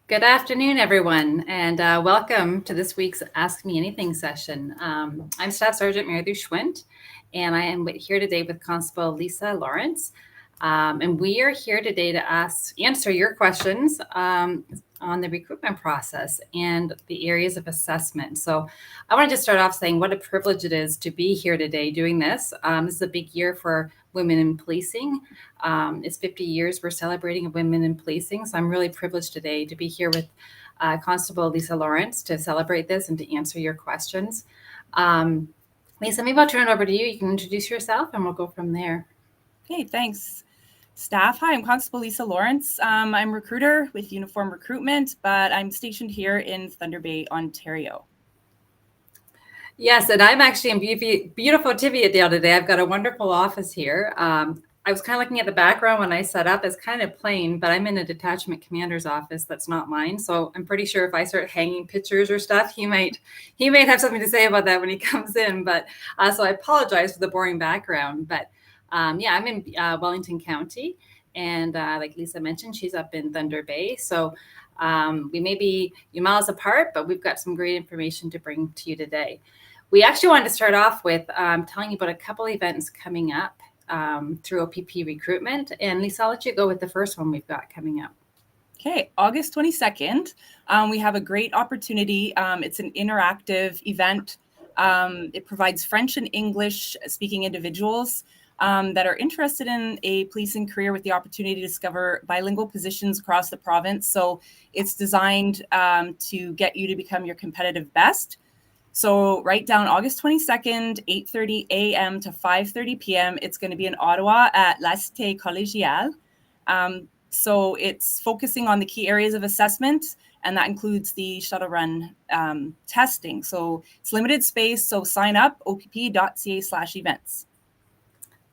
Good afternoon, everyone, and welcome to this week's Ask Me Anything session. I'm Staff Sergeant Mary Lou Schwint, and I am here today with Constable Lisa Lawrence. And we are here today to answer your questions on the recruitment process and the areas of assessment. So I want to just start off saying what a privilege it is to be here today doing this. This is a big year for women in policing. It's 50 years we're celebrating women in policing. So I'm really privileged today to be here with Constable Lisa Lawrence to celebrate this and to answer your questions. Lisa, maybe I'll turn it over to you. You can introduce yourself and we'll go from there. Okay, thanks. Staff, hi, I'm Constable Lisa Lawrence. I'm a recruiter with Uniform Recruitment, but I'm stationed here in Thunder Bay, Ontario. Yes, and I'm actually in beautiful Tiviadale today. I've got a wonderful office here. I was kind of looking at the background when I set up. It's kind of plain, but I'm in a detachment commander's office that's not mine. So I'm pretty sure if I start hanging pictures or stuff, he might have something to say about that when he comes in. But so I apologize for the boring background. But yeah, I'm in Wellington County, and like Lisa mentioned, she's up in Thunder Bay. So we may be miles apart, but we've got some great information to bring to you today. We actually wanted to start off with telling you about a couple events coming up through OPP recruitment. And Lisa, I'll let you go with the first one we've got coming up. Okay, August 22nd, we have a great opportunity. It's an interactive event. It provides French and English speaking individuals that are interested in a policing career with the opportunity to discover bilingual positions across the province. So it's designed to get you to become your competitive best. So write down August 22nd, 8:30 a.m. to 5:30 p.m. It's going to be in Ottawa at La Cité Collégiale. So it's focusing on the key areas of assessment, and that includes the shuttle run testing. So it's limited space, so sign up, opp.ca/events.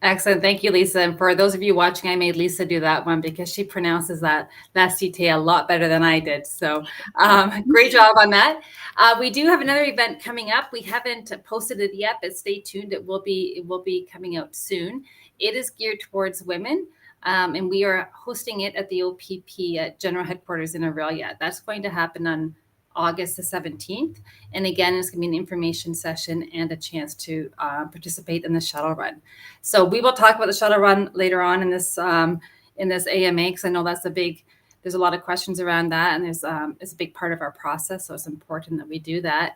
Excellent. Thank you, Lisa. And for those of you watching, I made Lisa do that one because she pronounces that La Cité a lot better than I did. So great job on that. We do have another event coming up. We haven't posted it yet, but stay tuned. It will be coming out soon. It is geared towards women. And we are hosting it at the OPP at General Headquarters in Aurelia. That's going to happen on August the 17th. And again, it's going to be an information session and a chance to participate in the shuttle run. So we will talk about the shuttle run later on in this AMA, because I know there's a lot of questions around that, and it's a big part of our process. So it's important that we do that.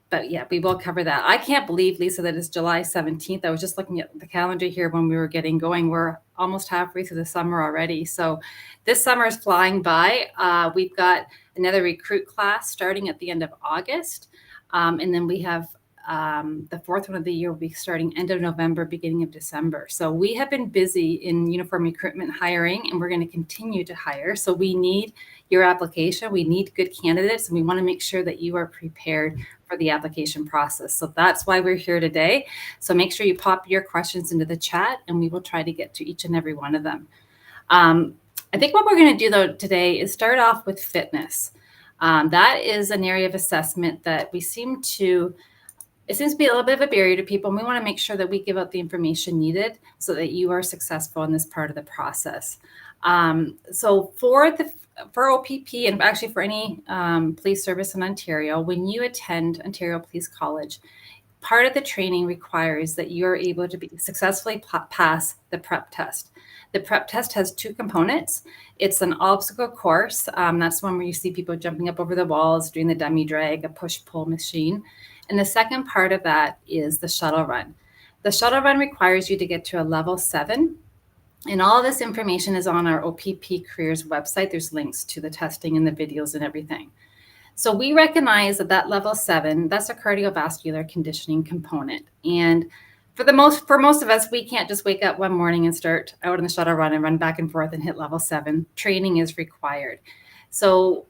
But yeah, we will cover that. I can't believe, Lisa, that it's July 17th. I was just looking at the calendar here when we were getting going. We're almost halfway through the summer already. So this summer is flying by. We've got another recruit class starting at the end of August. And then we have the fourth one of the year will be starting end of November, beginning of December. So we have been busy in uniform recruitment hiring, and we're going to continue to hire. So we need your application. We need good candidates, and we want to make sure that you are prepared for the application process. So that's why we're here today. So make sure you pop your questions into the chat, and we will try to get to each and every one of them. I think what we're going to do, though, today is start off with fitness. That is an area of assessment that it seems to be a little bit of a barrier to people, and we want to make sure that we give out the information needed so that you are successful in this part of the process. So for OPP, and actually for any police service in Ontario, when you attend Ontario Police College, part of the training requires that you're able to successfully pass the prep test. The prep test has two components. It's an obstacle course. That's one where you see people jumping up over the walls, doing the dummy drag, a push-pull machine. And the second part of that is the shuttle run. The shuttle run requires you to get to a level 7 And all this information is on our OPP Careers website. There's links to the testing and the videos and everything. So we recognize that level 7, that's a cardiovascular conditioning component. And for most of us, we can't just wake up one morning and start out in the shuttle run and run back and forth and hit level 7. Training is required. So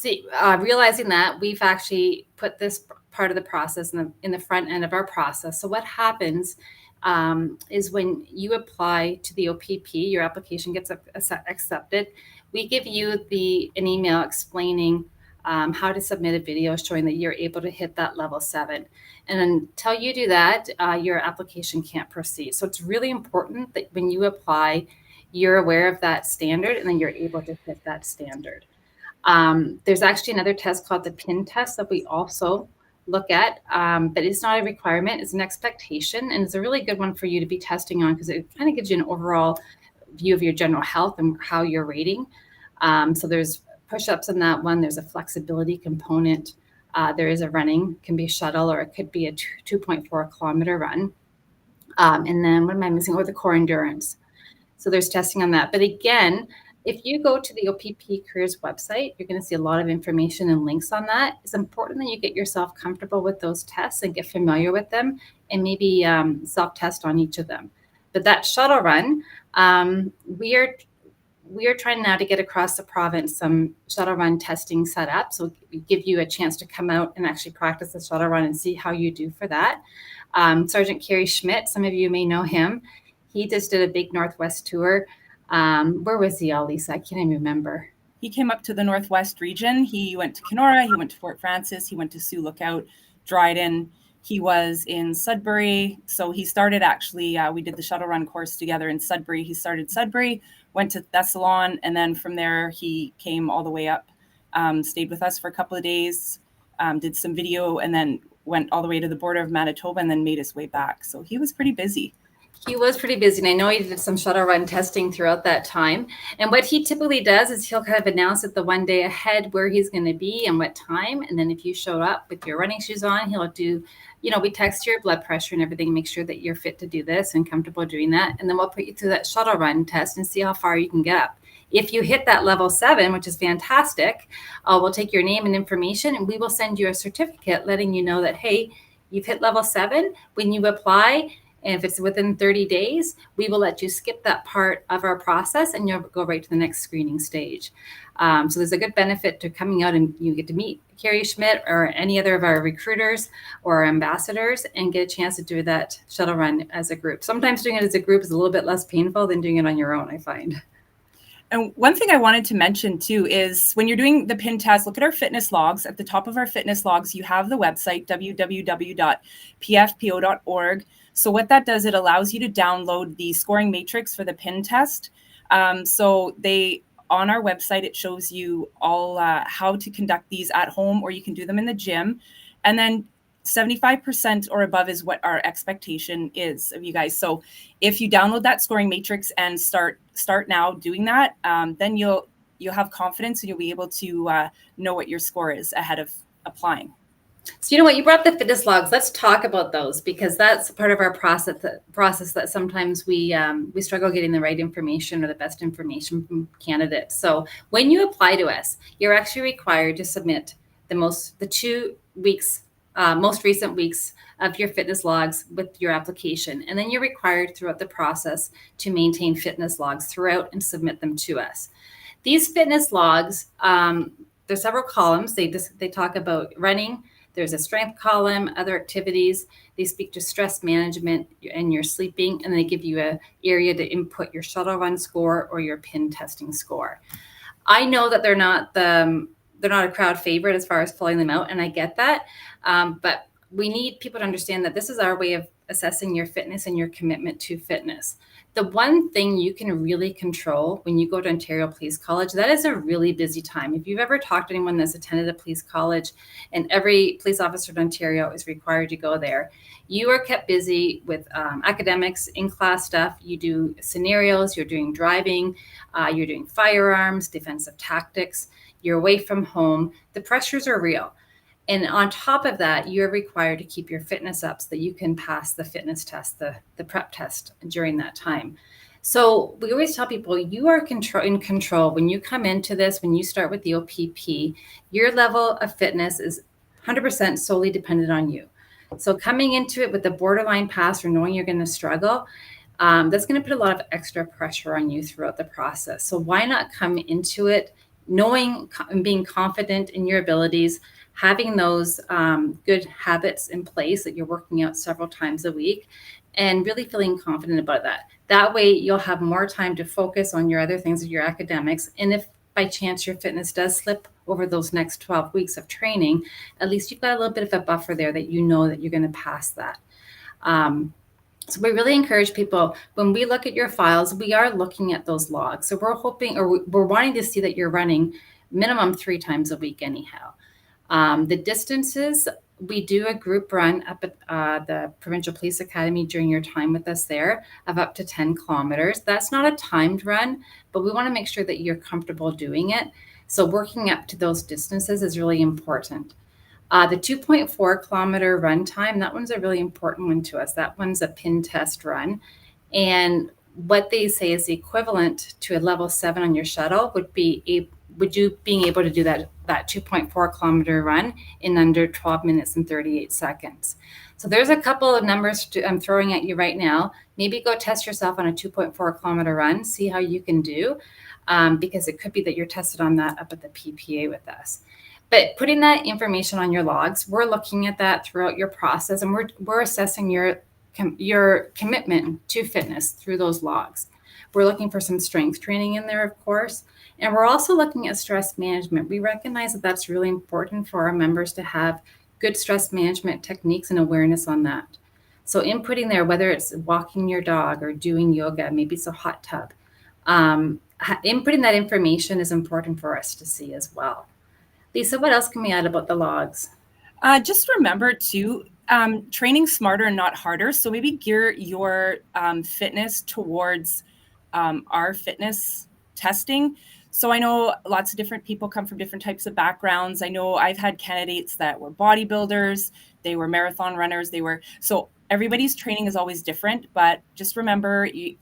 realizing that, we've actually put this part of the process in the front end of our process. So what happens is when you apply to the OPP, your application gets accepted. We give you an email explaining how to submit a video showing that you're able to hit that level 7. And until you do that, your application can't proceed. So it's really important that when you apply, you're aware of that standard and then you're able to hit that standard. There's actually another test called the PIN test that we also look at, but it's not a requirement, it's an expectation, and it's a really good one for you to be testing on because it kind of gives you an overall view of your general health and how you're rating. So there's push-ups in that one, there's a flexibility component, there is a running, can be a shuttle, or it could be a 2.4 kilometer run. And then what am I missing? Oh, the core endurance. So there's testing on that. But again, if you go to the OPP Careers website, you're going to see a lot of information and links on that. It's important that you get yourself comfortable with those tests and get familiar with them and maybe self-test on each of them. But that shuttle run, we are trying now to get across the province some shuttle run testing set up. So we give you a chance to come out and actually practice the shuttle run and see how you do for that. Sergeant Kerry Schmidt, some of you may know him. He just did a big Northwest tour. Where was he, Lisa? I can't even remember. He came up to the Northwest region. He went to Kenora. He went to Fort Francis. He went to Sioux Lookout, Dryden. He was in Sudbury. So he started actually, we did the shuttle run course together in Sudbury. He started Sudbury, went to Thessalon, and then from there he came all the way up, stayed with us for a couple of days, did some video, and then went all the way to the border of Manitoba and then made his way back. So he was pretty busy. He was pretty busy, and I know he did some shuttle run testing throughout that time. And what he typically does is he'll kind of announce it the one day ahead where he's going to be and what time. And then if you show up with your running shoes on, he'll do, we text your blood pressure and everything, make sure that you're fit to do this and comfortable doing that. And then we'll put you through that shuttle run test and see how far you can get up. If you hit that level 7, which is fantastic, we'll take your name and information and we will send you a certificate letting you know that, hey, you've hit level 7. When you apply, and if it's within 30 days, we will let you skip that part of our process and you'll go right to the next screening stage. So there's a good benefit to coming out and you get to meet Kerry Schmidt or any other of our recruiters or our ambassadors and get a chance to do that shuttle run as a group. Sometimes doing it as a group is a little bit less painful than doing it on your own, I find. And one thing I wanted to mention too is when you're doing the PIN test, look at our fitness logs. At the top of our fitness logs, you have the website, www.pfpo.org. So what that does, it allows you to download the scoring matrix for the PIN test. So on our website, it shows you all how to conduct these at home, or you can do them in the gym. And then 75% or above is what our expectation is of you guys. So if you download that scoring matrix and start now doing that, then you'll have confidence and you'll be able to know what your score is ahead of applying. So you know what, you brought up the fitness logs. Let's talk about those because that's part of our process that sometimes we struggle getting the right information or the best information from candidates. So when you apply to us, you're actually required to submit the 2 weeks, most recent weeks of your fitness logs with your application. And then you're required throughout the process to maintain fitness logs throughout and submit them to us. These fitness logs, there's several columns. They talk about running. There's a strength column, other activities. They speak to stress management and your sleeping, and they give you an area to input your shuttle run score or your PIN testing score. I know that they're not a crowd favorite as far as pulling them out, and I get that. But we need people to understand that this is our way of assessing your fitness and your commitment to fitness. The one thing you can really control when you go to Ontario Police College, that is a really busy time. If you've ever talked to anyone that's attended a police college, and every police officer in Ontario is required to go there, you are kept busy with academics, in-class stuff. You do scenarios, you're doing driving, you're doing firearms, defensive tactics, you're away from home. The pressures are real. And on top of that, you're required to keep your fitness up so that you can pass the fitness test, the prep test during that time. So we always tell people you are in control. When you come into this, when you start with the OPP, your level of fitness is 100% solely dependent on you. So coming into it with the borderline pass or knowing you're going to struggle, that's going to put a lot of extra pressure on you throughout the process. So why not come into it knowing and being confident in your abilities, having those good habits in place that you're working out several times a week, and really feeling confident about that. That way, you'll have more time to focus on your other things, your academics. And if by chance your fitness does slip over those next 12 weeks of training, at least you've got a little bit of a buffer there that you know that you're going to pass that. So we really encourage people, when we look at your files, we are looking at those logs. So we're hoping, or we're wanting to see that you're running minimum 3 times a week anyhow. The distances, we do a group run up at the Provincial Police Academy during your time with us there of up to 10 kilometers. That's not a timed run, but we want to make sure that you're comfortable doing it. So working up to those distances is really important. The 2.4 kilometer run time, that one's a really important one to us. That one's a pin test run. And what they say is the equivalent to a level 7 on your shuttle would you being able to do that 2.4 kilometer run in under 12 minutes and 38 seconds. So there's a couple of numbers I'm throwing at you right now. Maybe go test yourself on a 2.4 kilometer run, see how you can do, because it could be that you're tested on that up at the PPA with us. But putting that information on your logs, we're looking at that throughout your process, and we're assessing your commitment to fitness through those logs. We're looking for some strength training in there, of course, and we're also looking at stress management. We recognize that that's really important for our members to have good stress management techniques and awareness on that. So inputting there, whether it's walking your dog or doing yoga, maybe it's a hot tub, inputting that information is important for us to see as well. Lisa, what else can we add about the logs? Just remember too, training smarter and not harder. So maybe gear your fitness towards our fitness testing. So I know lots of different people come from different types of backgrounds. I know I've had candidates that were bodybuilders, they were marathon runners, so everybody's training is always different, but just remember, in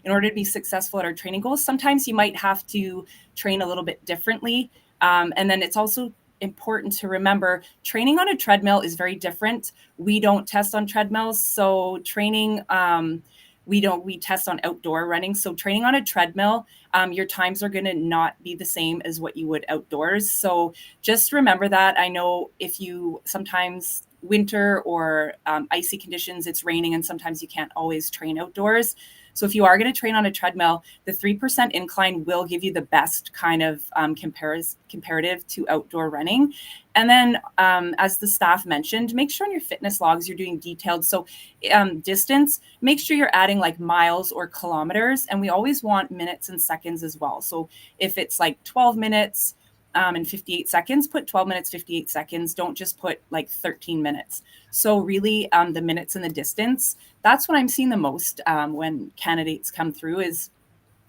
order to be successful at our training goals, sometimes you might have to train a little bit differently. And then it's also important to remember training on a treadmill is very different. We don't test on treadmills. So training, we test on outdoor running. So training on a treadmill, your times are going to not be the same as what you would outdoors. So just remember that. I know if you sometimes winter or icy conditions, it's raining, and sometimes you can't always train outdoors. So if you are going to train on a treadmill, the 3% incline will give you the best kind of comparative to outdoor running. And then, as the staff mentioned, make sure on your fitness logs you're doing detailed. So distance, make sure you're adding like miles or kilometers. And we always want minutes and seconds as well. So if it's like 12 minutes, and 58 seconds, put 12 minutes, 58 seconds. Don't just put like 13 minutes. So really the minutes and the distance, that's what I'm seeing the most when candidates come through is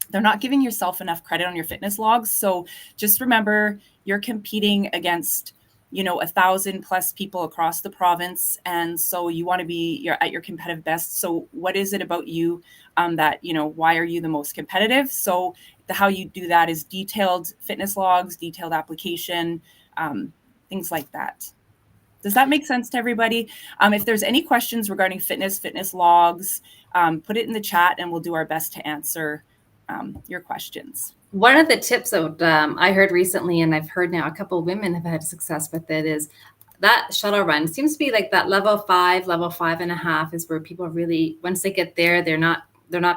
they're not giving yourself enough credit on your fitness logs. So just remember you're competing against 1,000 plus people across the province. And so you want to be at your competitive best. So what is it about you that, why are you the most competitive? So how you do that is detailed fitness logs, detailed application, things like that. Does that make sense to everybody? If there's any questions regarding fitness logs, put it in the chat and we'll do our best to answer your questions. One of the tips that I heard recently, and I've heard now a couple of women have had success with it, is that shuttle run seems to be like that level 5.5 is where people really, once they get there, they're not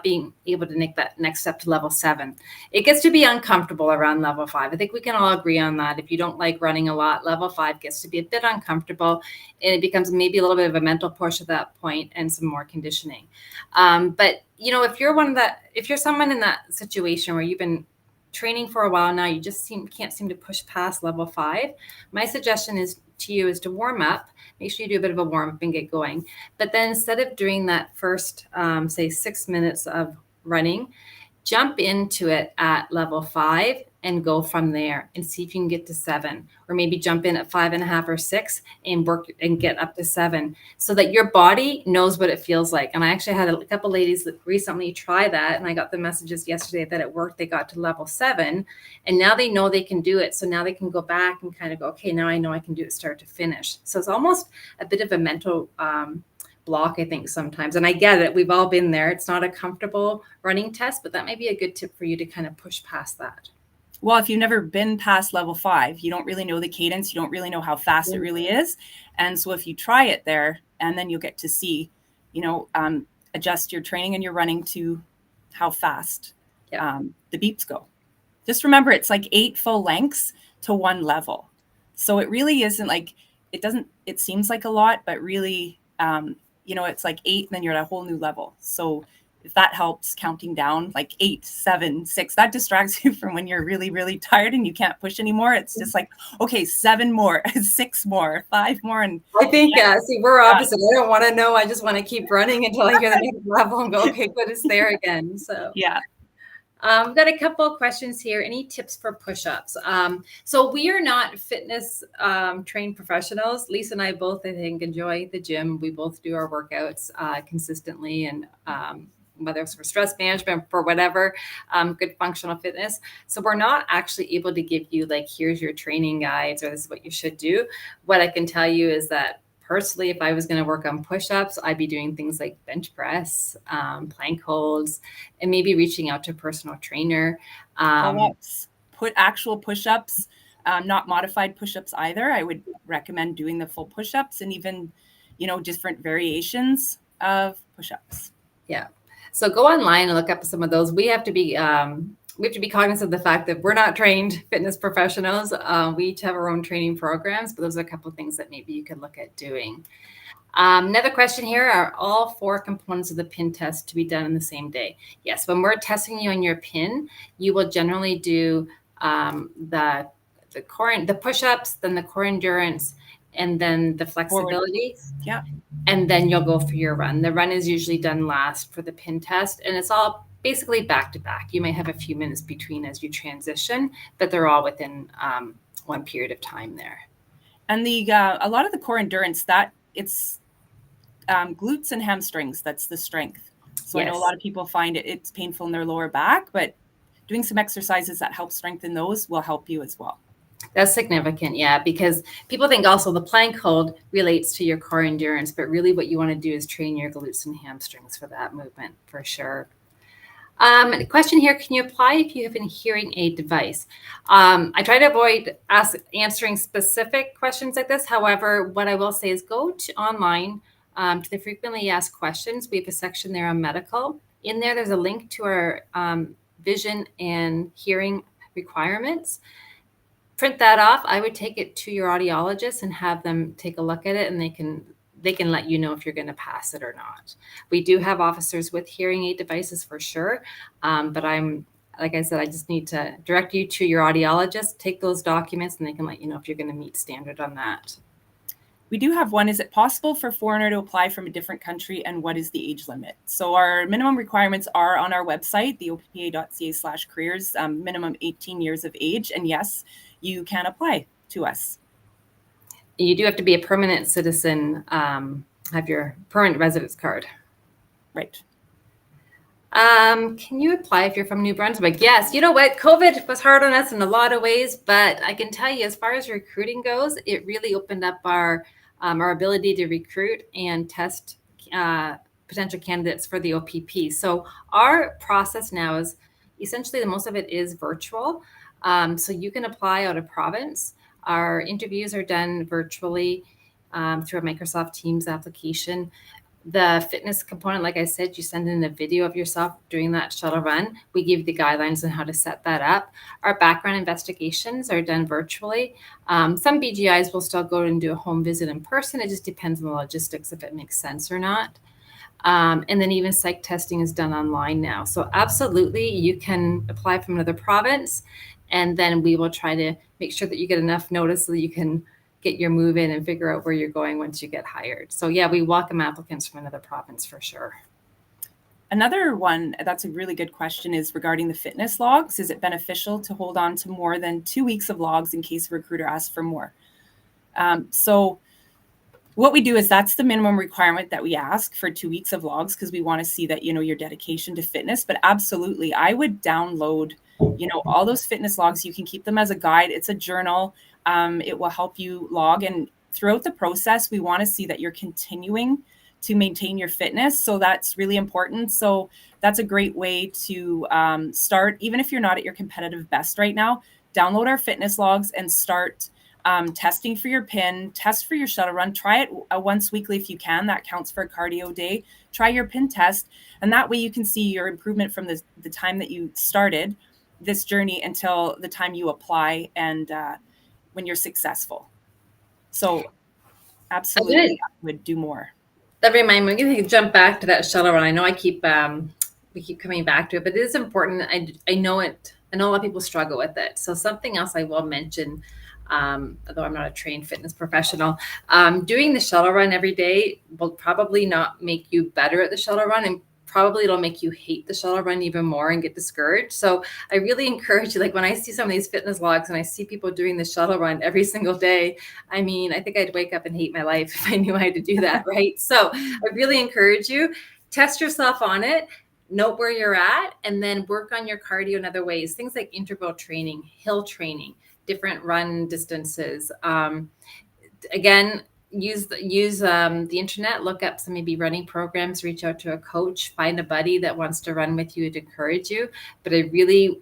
being able to make that next step to level 7. It gets to be uncomfortable around level 5. I think we can all agree on that. If you don't like running a lot, level 5 gets to be a bit uncomfortable, and it becomes maybe a little bit of a mental push at that point and some more conditioning. But if you're someone in that situation where you've been training for a while now, you just can't seem to push past level 5, my suggestion is to warm up. Make sure you do a bit of a warm up and get going. But then instead of doing that first, say 6 minutes of running, jump into it at level 5 and go from there and see if you can get to 7, or maybe jump in at 5.5 or 6 and work and get up to 7, so that your body knows what it feels like. And I actually had a couple ladies that recently try that, and I got the messages yesterday that it worked. They got to level 7, and now they know they can do it. So now they can go back and kind of go, okay, now I know I can do it start to finish. So it's almost a bit of a mental block, I think, sometimes. And I get it. We've all been there. It's not a comfortable running test, but that might be a good tip for you to kind of push past that. Well, if you've never been past level 5, you don't really know the cadence. You don't really know how fast it really is. And so if you try it there, and then you'll get to see, adjust your training and your running to how fast the beeps go. Just remember, it's like 8 full lengths to 1 level. So it really isn't like, it seems like a lot, but really, it's like 8 and then you're at a whole new level. So if that helps, counting down like 8, 7, 6, that distracts you from when you're really, really tired and you can't push anymore. It's just like, okay, 7 more, 6 more, 5 more. And I think, see, we're opposite. I don't want to know. I just want to keep running until I hear the next level and go, okay, good, it's there again. So yeah. We've got a couple of questions here. Any tips for push-ups? So we are not fitness trained professionals. Lisa and I both, I think, enjoy the gym. We both do our workouts consistently, and whether it's for stress management, for whatever, good functional fitness. So we're not actually able to give you like, here's your training guides, or this is what you should do. What I can tell you is that personally, if I was going to work on push-ups, I'd be doing things like bench press, plank holds, and maybe reaching out to a personal trainer. Put actual push-ups, not modified push-ups either. I would recommend doing the full push-ups and even, different variations of push-ups. Yeah. So go online and look up some of those. We have to be cognizant of the fact that we're not trained fitness professionals. We each have our own training programs, but those are a couple of things that maybe you could look at doing. Another question here: are all 4 components of the PIN test to be done in the same day? Yes. When we're testing you on your PIN, you will generally do the push-ups, then the core endurance, and then the flexibility. Yeah. And then you'll go for your run. The run is usually done last for the PIN test, and it's all basically back to back. You may have a few minutes between as you transition, but they're all within one period of time there. And a lot of the core endurance, that it's glutes and hamstrings. That's the strength. So yes. I know a lot of people find it's painful in their lower back, but doing some exercises that help strengthen those will help you as well. That's significant, yeah, because people think also the plank hold relates to your core endurance, but really what you want to do is train your glutes and hamstrings for that movement, for sure. The question here: can you apply if you have a hearing aid device? I try to avoid answering specific questions like this. However, what I will say is go online to the frequently asked questions. We have a section there on medical. In there, there's a link to our vision and hearing requirements. Print that off. I would take it to your audiologist and have them take a look at it, and they can let you know if you're going to pass it or not. We do have officers with hearing aid devices for sure, but like I said, I just need to direct you to your audiologist, take those documents, and they can let you know if you're going to meet standard on that. We do have one. Is it possible for a foreigner to apply from a different country, and what is the age limit? So our minimum requirements are on our website, theoppa.ca/careers, minimum 18 years of age. And yes, you can apply to us. You do have to be a permanent citizen, have your permanent residence card. Right. Can you apply if you're from New Brunswick? Yes. You know what? COVID was hard on us in a lot of ways, but I can tell you, as far as recruiting goes, it really opened up our ability to recruit and test potential candidates for the OPP. So our process now is essentially, the most of it is virtual. So you can apply out of province. Our interviews are done virtually through a Microsoft Teams application. The fitness component, like I said, you send in a video of yourself doing that shuttle run. We give you the guidelines on how to set that up. Our background investigations are done virtually. Some BGIs will still go and do a home visit in person. It just depends on the logistics if it makes sense or not. And then even psych testing is done online now. So absolutely, you can apply from another province, and then we will try to make sure that you get enough notice so that you can get your move in and figure out where you're going once you get hired. So yeah, we welcome applicants from another province for sure. Another one that's a really good question is regarding the fitness logs. Is it beneficial to hold on to more than 2 weeks of logs in case a recruiter asks for more? So what we do is that's the minimum requirement that we ask for 2 weeks of logs, because we want to see that, your dedication to fitness. But absolutely, I would download, all those fitness logs. You can keep them as a guide. It's a journal. It will help you log. And throughout the process, we want to see that you're continuing to maintain your fitness. So that's really important. So that's a great way to start. Even if you're not at your competitive best right now, download our fitness logs and start testing for your pin, test for your shuttle run. Try it once weekly if you can. That counts for a cardio day. Try your pin test. And that way you can see your improvement from the time that you started this journey until the time you apply and when you're successful. So absolutely, I would do more. That reminds me, I'm going to jump back to that shuttle run. I know we keep coming back to it, but it is important. I know it. I know a lot of people struggle with it. So something else I will mention, although I'm not a trained fitness professional, doing the shuttle run every day will probably not make you better at the shuttle run, and probably it'll make you hate the shuttle run even more and get discouraged. So I really encourage you, like when I see some of these fitness logs and I see people doing the shuttle run every single day, I mean, I think I'd wake up and hate my life if I knew I had to do that, right? So I really encourage you, test yourself on it, note where you're at, and then work on your cardio in other ways. Things like interval training, hill training, different run distances. Again, use the internet, look up some maybe running programs, reach out to a coach, find a buddy that wants to run with you to encourage you. But I really,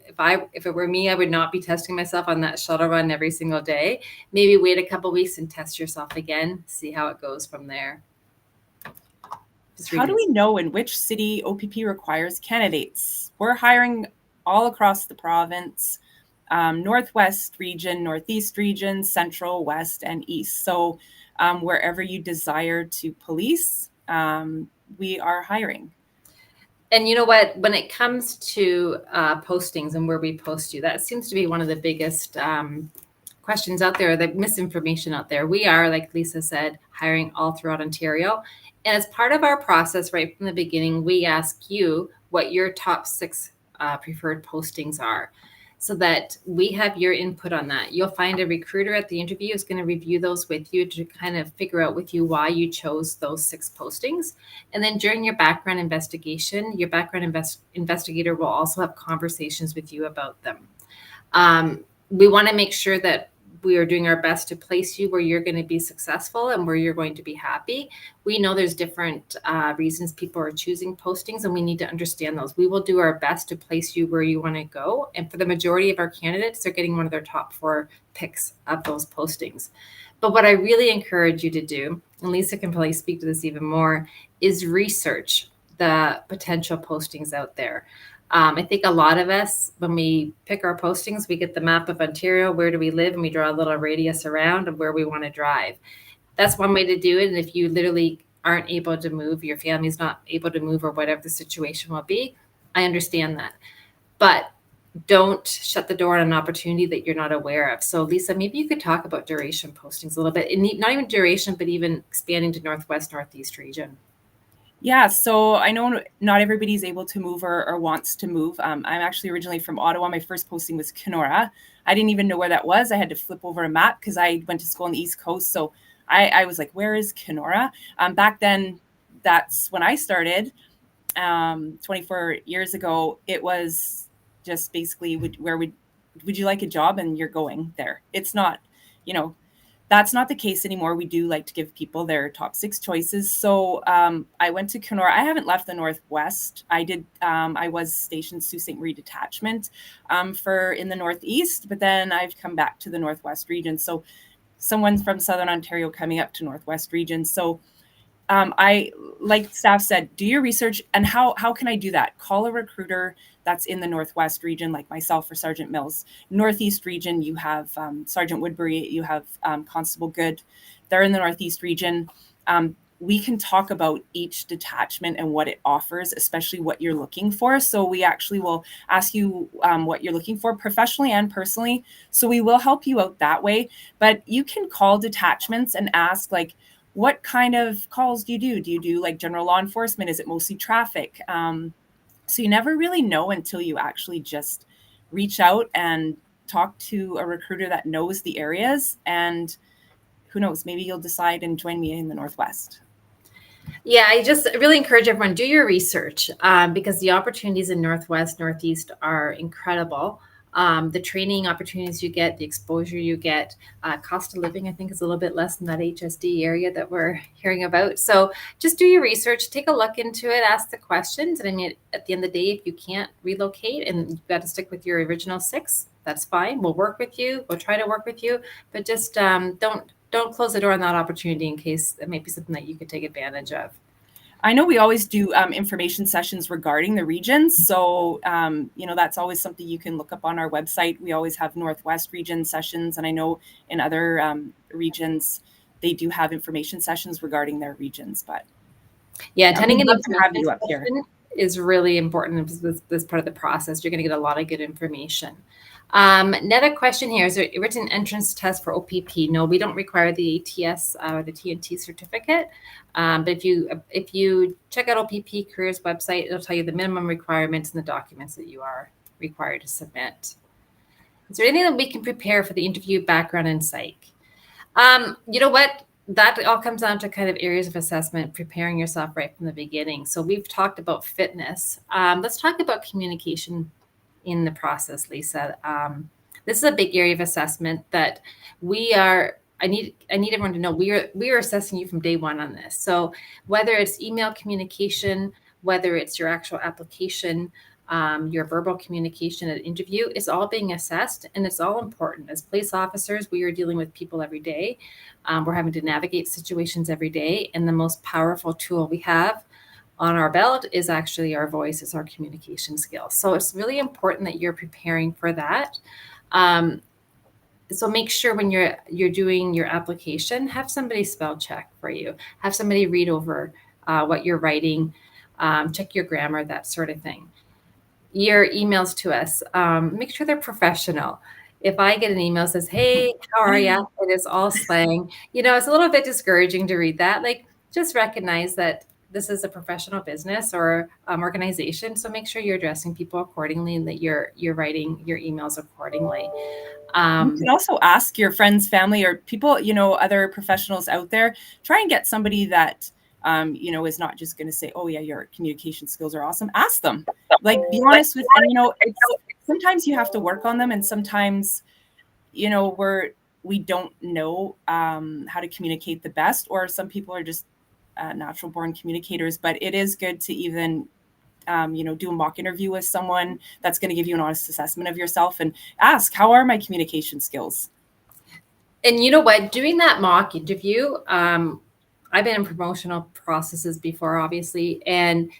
if it were me, I would not be testing myself on that shuttle run every single day. Maybe wait a couple weeks and test yourself again, see how it goes from there. How do we know in which city OPP requires candidates? We're hiring all across the province. Northwest region, Northeast region, Central, West, and East. So wherever you desire to police, we are hiring. And you know what? When it comes to postings and where we post you, that seems to be one of the biggest questions out there, the misinformation out there. We are, like Lisa said, hiring all throughout Ontario. And as part of our process, right from the beginning, we ask you what your top 6 preferred postings are, so that we have your input on that. You'll find a recruiter at the interview is going to review those with you to kind of figure out with you why you chose those 6 postings. And then during your background investigation, your background investigator will also have conversations with you about them. We want to make sure that we are doing our best to place you where you're going to be successful and where you're going to be happy. We know there's different reasons people are choosing postings, and we need to understand those. We will do our best to place you where you want to go. And for the majority of our candidates, they're getting one of their top 4 picks of those postings. But what I really encourage you to do, and Lisa can probably speak to this even more, is research the potential postings out there. I think a lot of us, when we pick our postings, we get the map of Ontario, where do we live, and we draw a little radius around of where we want to drive. That's one way to do it. And if you literally aren't able to move, your family's not able to move, or whatever the situation will be, I understand that. But don't shut the door on an opportunity that you're not aware of. So Lisa, maybe you could talk about duration postings a little bit, and not even duration, but even expanding to Northwest, Northeast region. Yeah, so I know not everybody's able to move or wants to move. I'm actually originally from Ottawa. My first posting was Kenora. I didn't even know where that was. I had to flip over a map because I went to school on the East Coast. So I was like, where is Kenora? Back then, that's when I started 24 years ago. It was just basically, would you like a job, and you're going there. It's not, that's not the case anymore. We do like to give people their top 6 choices. So I went to Kenora. I haven't left the Northwest. I was stationed Sault Ste. Marie Detachment for in the Northeast, but then I've come back to the Northwest region. So someone from Southern Ontario coming up to Northwest region. So I, like staff said, do your research. And how can I do that? Call a recruiter that's in the Northwest region, like myself or Sergeant Mills. Northeast region, you have Sergeant Woodbury, you have Constable Good. They're in the Northeast region. We can talk about each detachment and what it offers, especially what you're looking for. So we actually will ask you what you're looking for professionally and personally. So we will help you out that way. But you can call detachments and ask, like, what kind of calls do you do? Do you do like general law enforcement? Is it mostly traffic? So you never really know until you actually just reach out and talk to a recruiter that knows the areas, and who knows, maybe you'll decide and join me in the Northwest. Yeah, I just really encourage everyone, do your research because the opportunities in Northwest, Northeast are incredible. The training opportunities you get, the exposure you get, cost of living, I think, is a little bit less than that HSD area that we're hearing about. So just do your research, take a look into it, ask the questions. And I mean, at the end of the day, if you can't relocate and you've got to stick with your original 6, that's fine. We'll work with you. We'll try to work with you, but just don't close the door on that opportunity in case it might be something that you could take advantage of. I know we always do information sessions regarding the regions. So, that's always something you can look up on our website. We always have Northwest region sessions. And I know in other regions, they do have information sessions regarding their regions. But yeah, attending an have you up here is really important in this part of the process. You're going to get a lot of good information. Another question here, is there a written entrance test for OPP? No, we don't require the ATS or the TNT certificate. But if you check out OPP Careers website, it'll tell you the minimum requirements and the documents that you are required to submit. Is there anything that we can prepare for the interview, background, and psych? You know what? That all comes down to kind of areas of assessment, preparing yourself right from the beginning. So we've talked about fitness. Let's talk about communication in the process, Lisa. This is a big area of assessment that I need everyone to know we are assessing you from day one on this. So whether it's email communication, whether it's your actual application, your verbal communication at interview, it's all being assessed, and it's all important. As police officers, we are dealing with people every day. We're having to navigate situations every day, and the most powerful tool we have on our belt is actually our voice, is our communication skills. So it's really important that you're preparing for that. So make sure when you're doing your application, have somebody spell check for you, have somebody read over what you're writing, check your grammar, that sort of thing. Your emails to us, make sure they're professional. If I get an email that says, "Hey, how are you?" It is all slang. It's a little bit discouraging to read that. Like, just recognize that this is a professional business or organization. So make sure you're addressing people accordingly and that you're writing your emails accordingly. You can also ask your friends, family, or people, other professionals out there. Try and get somebody that, is not just going to say, "Oh yeah, your communication skills are awesome." Ask them, like, be honest with, and sometimes you have to work on them, and sometimes, we don't know how to communicate the best, or some people are just natural born communicators. But it is good to even do a mock interview with someone that's going to give you an honest assessment of yourself and ask, how are my communication skills? And you know what, doing that mock interview, I've been in promotional processes before, obviously, and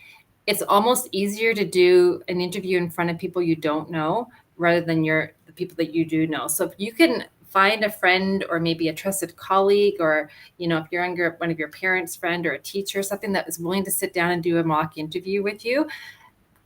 it's almost easier to do an interview in front of people you don't know rather than the people that you do know. So if you can find a friend or maybe a trusted colleague, or, if you're one of your parents' friend or a teacher, something that is willing to sit down and do a mock interview with you,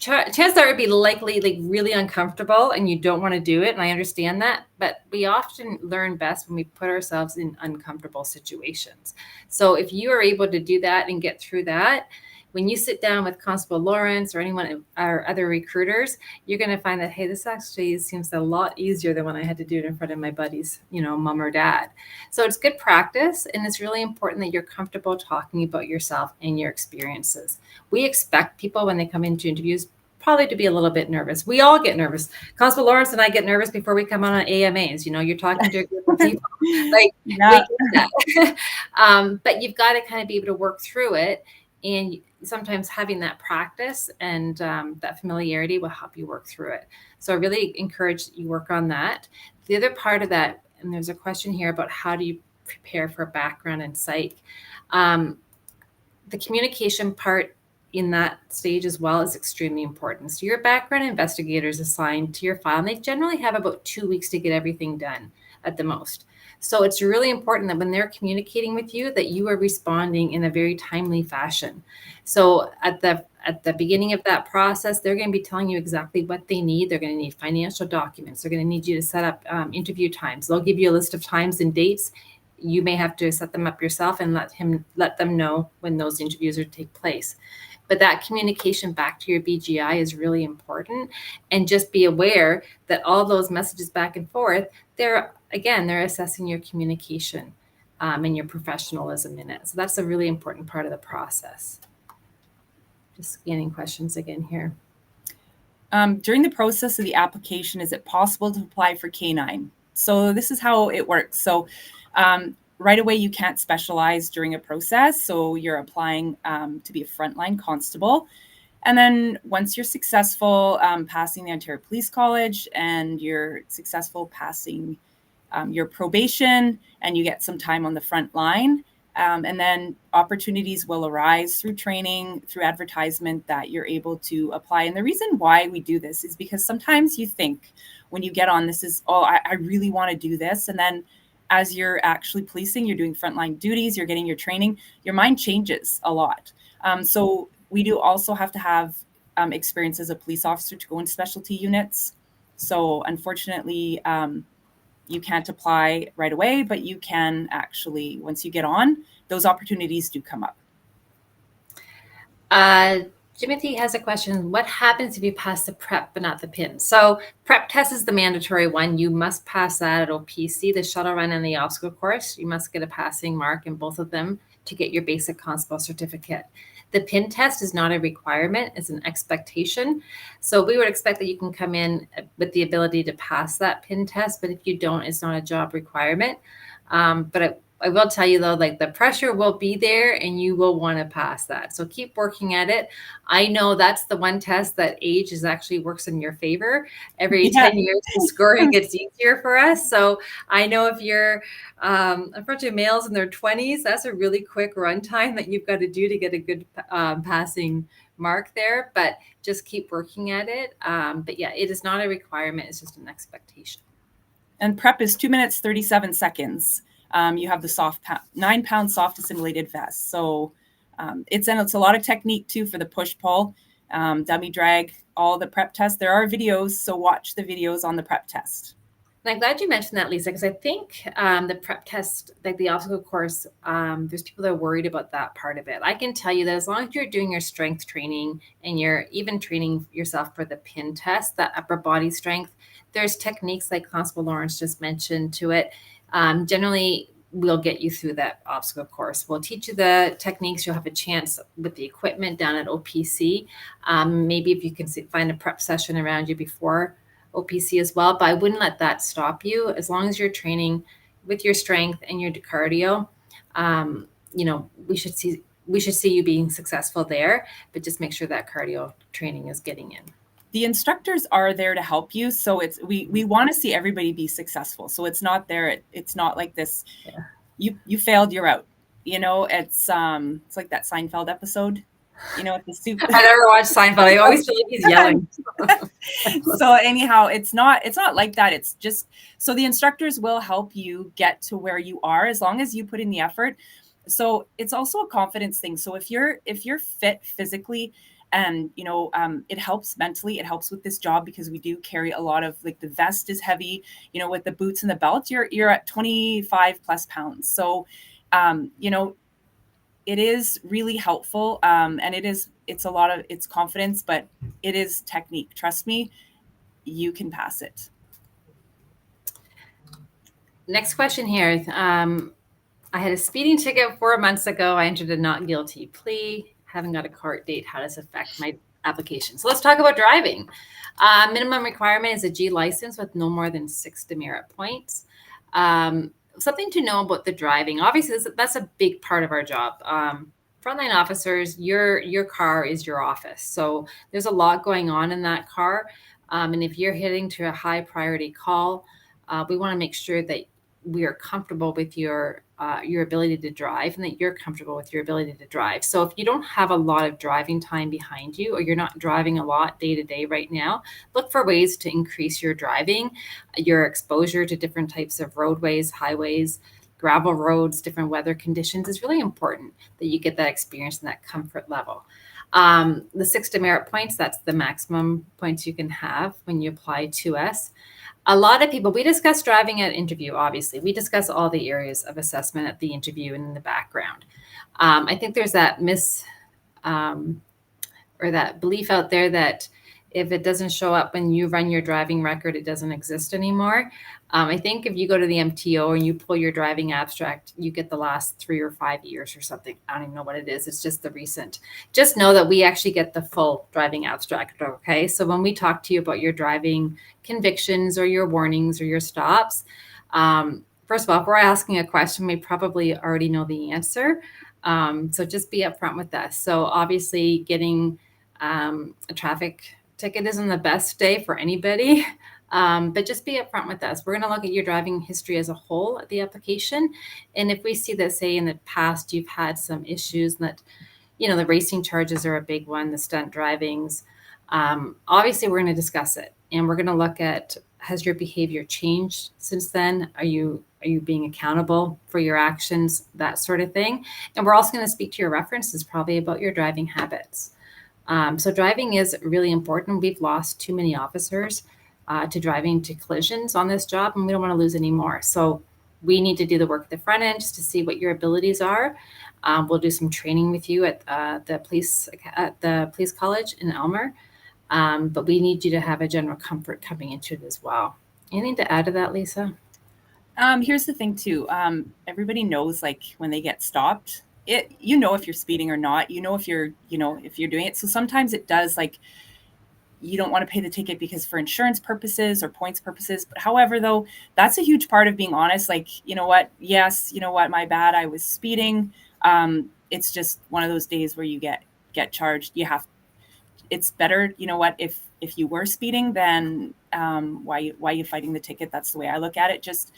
chances are it'd be likely like really uncomfortable and you don't want to do it. And I understand that, but we often learn best when we put ourselves in uncomfortable situations. So if you are able to do that and get through that, when you sit down with Constable Lawrence or anyone or other recruiters, you're going to find that, hey, this actually seems a lot easier than when I had to do it in front of my buddies, mom or dad. So it's good practice. And it's really important that you're comfortable talking about yourself and your experiences. We expect people when they come into interviews probably to be a little bit nervous. We all get nervous. Constable Lawrence and I get nervous before we come on AMAs. You're talking to a group of people. Like, yeah. But you've got to kind of be able to work through it. And sometimes having that practice and that familiarity will help you work through it. So I really encourage that you work on that. The other part of that, and there's a question here about how do you prepare for background and psych. The communication part in that stage as well is extremely important. So your background investigator is assigned to your file, and they generally have about 2 weeks to get everything done at the most. So it's really important that when they're communicating with you, that you are responding in a very timely fashion. So at the beginning of that process, they're going to be telling you exactly what they need. They're going to need financial documents. They're going to need you to set up interview times. They'll give you a list of times and dates. you may have to set them up yourself and let them know when those interviews are take place. But that communication back to your BGI is really important. And just be aware that all those messages back and forth, they're assessing your communication and your professionalism in it. So that's a really important part of the process. Just scanning questions again here. During the process of the application, is it possible to apply for K9? So this is how it works. So right away, you can't specialize during a process. So you're applying to be a frontline constable. And then once you're successful passing the Ontario Police College and you're successful passing your probation and you get some time on the front line, and then opportunities will arise through training, through advertisement that you're able to apply. And the reason why we do this is because sometimes you think when you get on, this is, oh, I really want to do this. And then as you're actually policing, you're doing frontline duties, you're getting your training, your mind changes a lot. So we do also have to have experience as a police officer to go into specialty units. So unfortunately, you can't apply right away, but you can actually, once you get on, those opportunities do come up. Timothy has a question. What happens if you pass the prep but not the PIN? So prep test is the mandatory one. You must pass that at OPC, the shuttle run and the obstacle course. You must get a passing mark in both of them to get your basic constable certificate. The PIN test is not a requirement, it's an expectation. So we would expect that you can come in with the ability to pass that PIN test, but if you don't, it's not a job requirement. But I will tell you though, like the pressure will be there and you will want to pass that. So keep working at it. I know that's the one test that age is actually works in your favor. Every 10 years, the scoring gets easier for us. So I know if you're a bunch of males in their 20s, that's a really quick run time that you've got to do to get a good passing mark there, but just keep working at it. But yeah, it is not a requirement. It's just an expectation. And prep is 2 minutes, 37 seconds. You have the 9-pound soft assimilated vest. So it's a lot of technique too for the push pull, dummy drag, all the prep tests. There are videos, so watch the videos on the prep test. And I'm glad you mentioned that, Lisa, because I think the prep test, like the obstacle course, there's people that are worried about that part of it. I can tell you that as long as you're doing your strength training and you're even training yourself for the PIN test, that upper body strength, there's techniques like Constable Lawrence just mentioned to it. Generally, we'll get you through that obstacle course. We'll teach you the techniques. You'll have a chance with the equipment down at OPC. Maybe if you can find a prep session around you before OPC as well, but I wouldn't let that stop you. As long as you're training with your strength and your cardio, we should see you being successful there, but just make sure that cardio training is getting in. The instructors are there to help you. So we want to see everybody be successful. So it's not there. It's not like this. Yeah. You failed, you're out. It's like that Seinfeld episode. At the soup. I never watched Seinfeld. I always feel like he's yelling. So anyhow, it's not like that. It's just, so the instructors will help you get to where you are as long as you put in the effort. So it's also a confidence thing. So if you're fit physically, and, it helps mentally, it helps with this job because we do carry a lot of, like, the vest is heavy, with the boots and the belt, you're at 25 plus pounds. So, it is really helpful. And it's confidence, but it is technique. Trust me, you can pass it. Next question here. I had a speeding ticket 4 months ago. I entered a not guilty plea. Haven't got a court date. How does it affect my application? So let's talk about driving. Minimum requirement is a G license with no more than 6 demerit points. Something to know about the driving. Obviously, that's a big part of our job. Frontline officers, your car is your office. So there's a lot going on in that car. And if you're heading to a high priority call, we want to make sure that we are comfortable with your ability to drive and that you're comfortable with your ability to drive. So if you don't have a lot of driving time behind you, or you're not driving a lot day to day right now, look for ways to increase your driving, your exposure to different types of roadways, highways, gravel roads, different weather conditions is really important that you get that experience and that comfort level. The 6 demerit points, that's the maximum points you can have when you apply to us. A lot of people, we discuss driving at interview, obviously. We discuss all the areas of assessment at the interview and in the background. I think there's that or that belief out there that if it doesn't show up when you run your driving record, it doesn't exist anymore. I think if you go to the MTO and you pull your driving abstract, you get the last 3 or 5 years or something. I don't even know what it is. It's just the recent. Just know that we actually get the full driving abstract, okay? So when we talk to you about your driving convictions or your warnings or your stops, first of all, if we're asking a question, we probably already know the answer. So just be upfront with us. So obviously getting a traffic ticket isn't the best day for anybody, but just be upfront with us. We're going to look at your driving history as a whole at the application. And if we see that, say, in the past, you've had some issues that, the racing charges are a big one, the stunt drivings, obviously we're going to discuss it. And we're going to look at, has your behavior changed since then? Are you being accountable for your actions, that sort of thing? And we're also going to speak to your references probably about your driving habits. So driving is really important. We've lost too many officers to driving to collisions on this job, and we don't want to lose any more. So we need to do the work at the front end just to see what your abilities are. We'll do some training with you at the police college in Elmer, but we need you to have a general comfort coming into it as well. Anything to add to that, Lisa? Here's the thing too. Everybody knows, like, when they get stopped, if you're speeding or not, if you're doing it. So sometimes it does, like, you don't want to pay the ticket because for insurance purposes or points purposes. But however, though, that's a huge part of being honest. Like, yes, my bad, I was speeding. It's just one of those days where you get charged. It's better, if you were speeding, then why are you fighting the ticket? That's the way I look at it. Just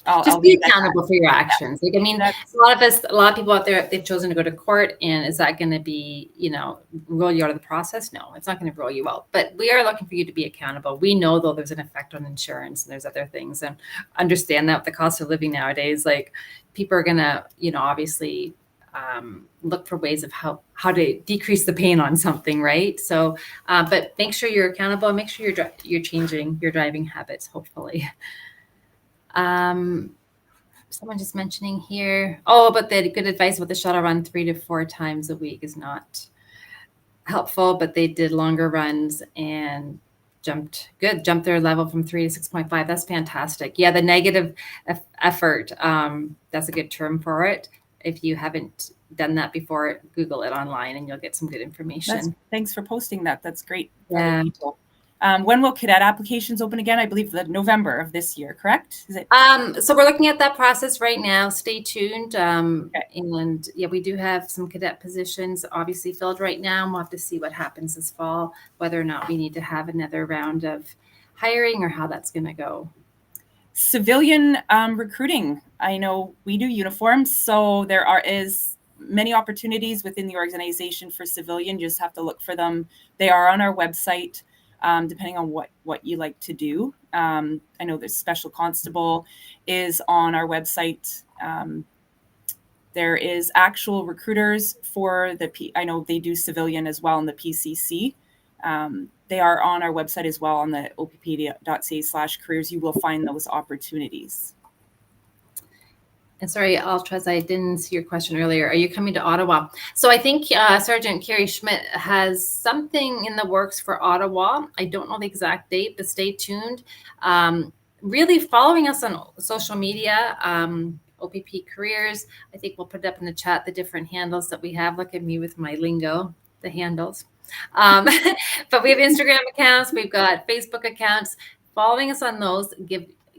I'll be accountable for your actions. Like, I mean, a lot of people out there, they've chosen to go to court, and is that going to be, roll you out of the process? No, it's not going to roll you out, but we are looking for you to be accountable. We know, though, there's an effect on insurance and there's other things, and understand that with the cost of living nowadays, like, people are going to, obviously look for ways of how to decrease the pain on something, right? So, but make sure you're accountable, and make sure you're changing your driving habits, hopefully. Someone just mentioning here, but the good advice about the shuttle run 3 to 4 times a week is not helpful, but they did longer runs and jumped their level from 3 to 6.5. That's fantastic. Yeah, the negative effort, that's a good term for it. If you haven't done that before, Google it online and you'll get some good information. Thanks for posting that. That's great. Yeah. When will cadet applications open again? I believe that November of this year, correct? Is it? So we're looking at that process right now. Stay tuned. Okay. And yeah, we do have some cadet positions obviously filled right now. And we'll have to see what happens this fall, whether or not we need to have another round of hiring or how that's going to go. Civilian recruiting. I know we do uniforms, so there is many opportunities within the organization for civilian. You just have to look for them. They are on our website. Depending on what you like to do. I know the special constable is on our website. There is actual recruiters for I know they do civilian as well in the PCC. They are on our website as well on the opp.ca/careers. You will find those opportunities. And sorry, Altras, I didn't see your question earlier. Are you coming to Ottawa? So I think Sergeant Carrie Schmidt has something in the works for Ottawa. I don't know the exact date, but stay tuned. Really following us on social media, OPP Careers. I think we'll put it up in the chat, the different handles that we have. Look at me with my lingo, the handles. But we have Instagram accounts. We've got Facebook accounts. Following us on those,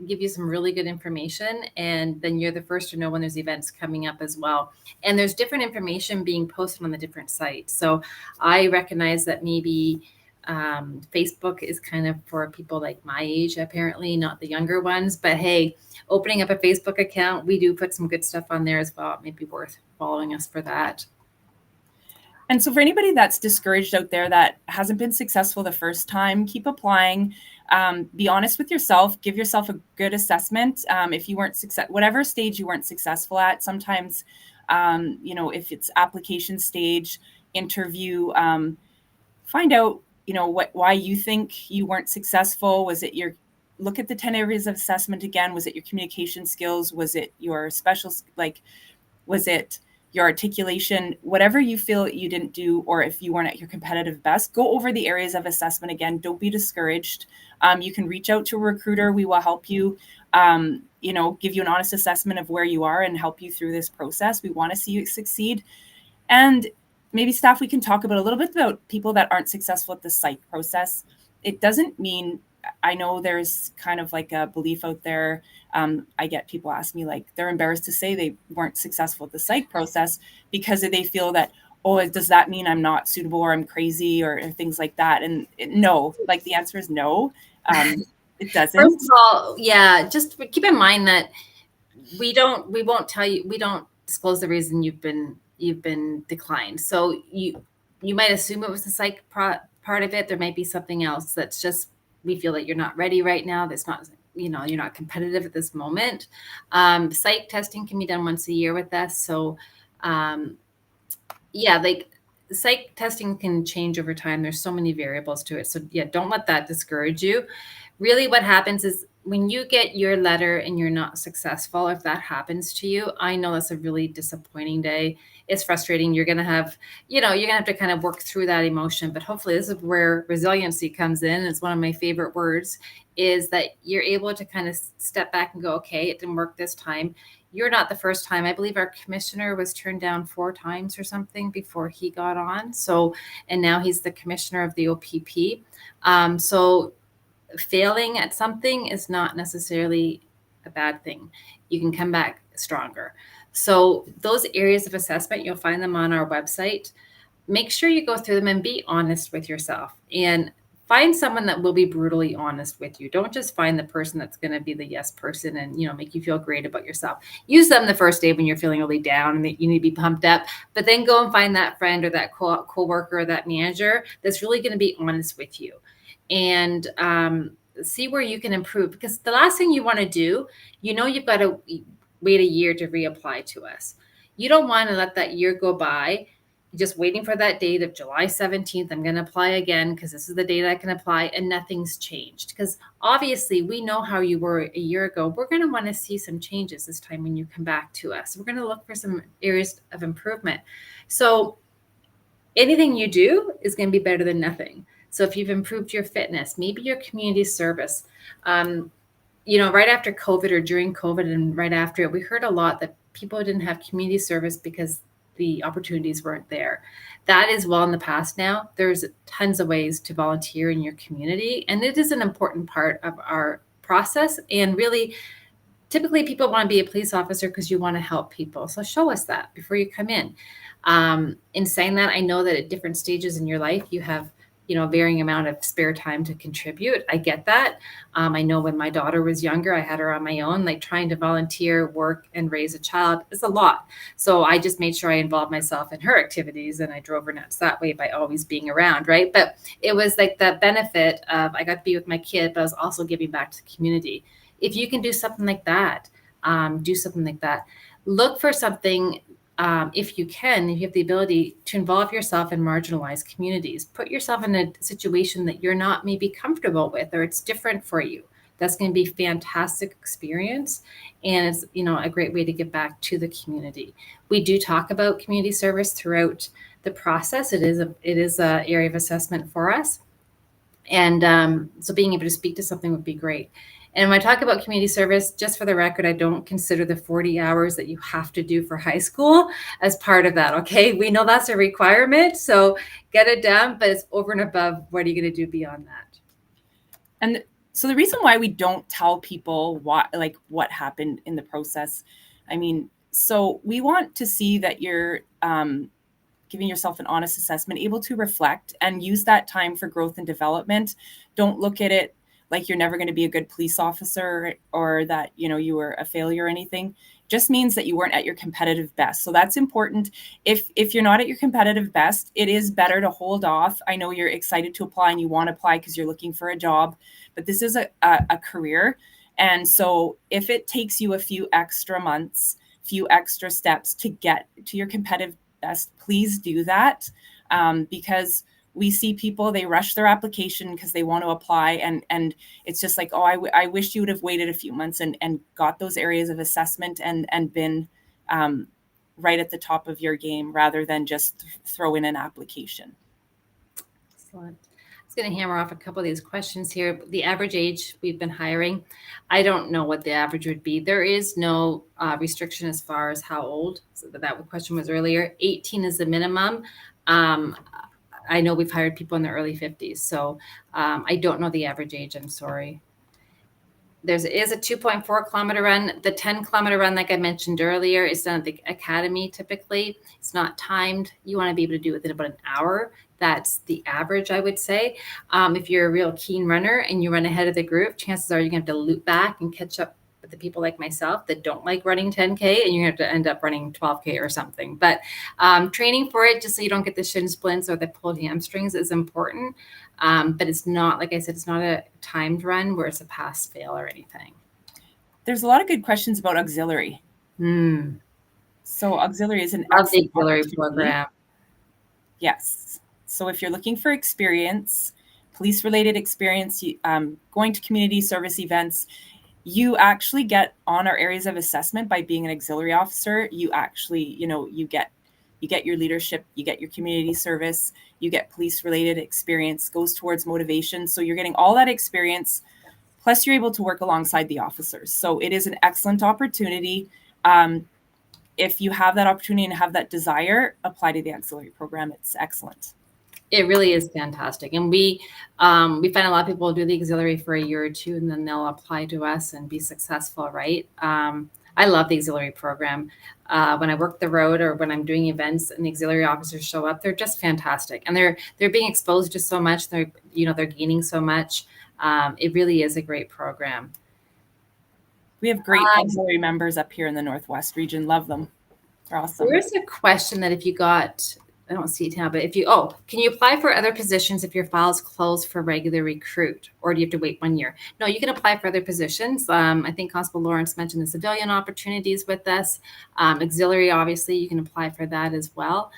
give you some really good information, and then you're the first to know when there's events coming up as well. And there's different information being posted on the different sites. So I recognize that maybe Facebook is kind of for people like my age, apparently not the younger ones, but hey, opening up a Facebook account, we do put some good stuff on there as well. It may be worth following us for that. And so for anybody that's discouraged out there that hasn't been successful the first time, keep applying. Be honest with yourself. Give yourself a good assessment. If you weren't whatever stage you weren't successful at, sometimes if it's application stage, interview, find out, why you think you weren't successful. Was it look at the 10 areas of assessment again? Was it your communication skills? Was it your was it your articulation? Whatever you feel you didn't do, or if you weren't at your competitive best, go over the areas of assessment again. Don't be discouraged. You can reach out to a recruiter. We will help you, give you an honest assessment of where you are and help you through this process. We want to see you succeed. And maybe staff, we can talk about a little bit about people that aren't successful at the psych process. It doesn't mean, I know there's kind of like a belief out there. I get people ask me, like, they're embarrassed to say they weren't successful at the psych process because they feel that, oh, does that mean I'm not suitable or I'm crazy or things like that? And no, like the answer is no, it doesn't. First of all, yeah, just keep in mind that we won't tell you, we don't disclose the reason you've been declined. So you might assume it was the psych part of it. There might be something else that's just, we feel that you're not ready right now. That's not, you're not competitive at this moment. Psych testing can be done once a year with us. So like psych testing can change over time. There's so many variables to it. So yeah, don't let that discourage you. Really what happens is when you get your letter and you're not successful, if that happens to you, I know that's a really disappointing day. It's frustrating. You're going to have, to kind of work through that emotion, but hopefully this is where resiliency comes in. It's one of my favorite words, is that you're able to kind of step back and go, okay, it didn't work this time. You're not the first time. I believe our commissioner was turned down 4 times or something before he got on. So, and now he's the commissioner of the OPP. So failing at something is not necessarily a bad thing. You can come back stronger. So those areas of assessment, you'll find them on our website. Make sure you go through them and be honest with yourself, and find someone that will be brutally honest with you. Don't just find the person that's going to be the yes person and, make you feel great about yourself. Use them the first day when you're feeling really down and you need to be pumped up, but then go and find that friend or that co-worker or that manager that's really going to be honest with you. And see where you can improve, because the last thing you want to do, you've got to wait a year to reapply to us. You don't want to let that year go by just waiting for that date of July 17th. I'm going to apply again because this is the date I can apply, and nothing's changed. Because obviously we know how you were a year ago. We're going to want to see some changes this time when you come back to us. We're going to look for some areas of improvement. So anything you do is going to be better than nothing. So if you've improved your fitness, maybe your community service, right after COVID or during COVID and right after it, we heard a lot that people didn't have community service because the opportunities weren't there. That is well in the past now. There's tons of ways to volunteer in your community, and it is an important part of our process. And really, typically people want to be a police officer because you want to help people. So show us that before you come in. In saying that, I know that at different stages in your life, you have a varying amount of spare time to contribute. I get that. I know when my daughter was younger, I had her on my own, like trying to volunteer, work, and raise a child is a lot. So I just made sure I involved myself in her activities, and I drove her nuts that way by always being around, right? But it was like the benefit of, I got to be with my kid, but I was also giving back to the community. If you can do something like that, do something like that. Look for something, if you have the ability to involve yourself in marginalized communities. Put yourself in a situation that you're not maybe comfortable with, or it's different for you. That's going to be a fantastic experience, and it's a great way to give back to the community. We do talk about community service throughout the process. It is a area of assessment for us, and so being able to speak to something would be great. And when I talk about community service, just for the record, I don't consider the 40 hours that you have to do for high school as part of that, okay? We know that's a requirement, so get it done, but it's over and above what are you going to do beyond that. And so the reason why we don't tell people what happened in the process, so we want to see that you're giving yourself an honest assessment, able to reflect and use that time for growth and development. Don't look at it like you're never going to be a good police officer, or that, you were a failure or anything. Just means that you weren't at your competitive best. So that's important. If you're not at your competitive best, it is better to hold off. I know you're excited to apply and you want to apply because you're looking for a job, but this is a career. And so if it takes you a few extra months, few extra steps to get to your competitive best, please do that, because we see people, they rush their application because they want to apply, and it's just like, oh, I wish you would have waited a few months and got those areas of assessment and been right at the top of your game rather than just throw in an application. Excellent. I was going to hammer off a couple of these questions here. The average age we've been hiring, I don't know what the average would be. There is no restriction as far as how old. So that question was earlier. 18 is the minimum. I know we've hired people in their early 50s, so I don't know the average age. I'm sorry. There is a 2.4 kilometer run. The 10 kilometer run, like I mentioned earlier, is done at the academy typically. It's not timed. You want to be able to do it within about an hour. That's the average, I would say. If you're a real keen runner and you run ahead of the group, chances are you're going to have to loop back and catch up with the people like myself that don't like running 10K, and you're going to have to end up running 12K or something. But training for it, just so you don't get the shin splints or the pulled hamstrings, is important. But it's not, like I said, it's not a timed run where it's a pass fail or anything. There's a lot of good questions about auxiliary. So auxiliary is an excellent auxiliary program. Yes. So if you're looking for experience, police-related experience, going to community service events, you actually get on our areas of assessment by being an auxiliary officer. You actually, you get your leadership, you get your community service, you get police-related experience, goes towards motivation. So you're getting all that experience, plus you're able to work alongside the officers. So it is an excellent opportunity. If you have that opportunity and have that desire, apply to the auxiliary program. It's excellent. It really is fantastic. And we find a lot of people do the auxiliary for a year or two, and then they'll apply to us and be successful, right? I love the auxiliary program. When I work the road or when I'm doing events and the auxiliary officers show up, they're just fantastic. And they're being exposed to so much. They're gaining so much. It really is a great program. We have great auxiliary members up here in the Northwest region. Love them. They're awesome. There's a question that if you got, I don't see it now, but can you apply for other positions if your file is closed for regular recruit, or do you have to wait 1 year? No, you can apply for other positions. I think Constable Lawrence mentioned the civilian opportunities with us. Auxiliary, obviously, you can apply for that as well.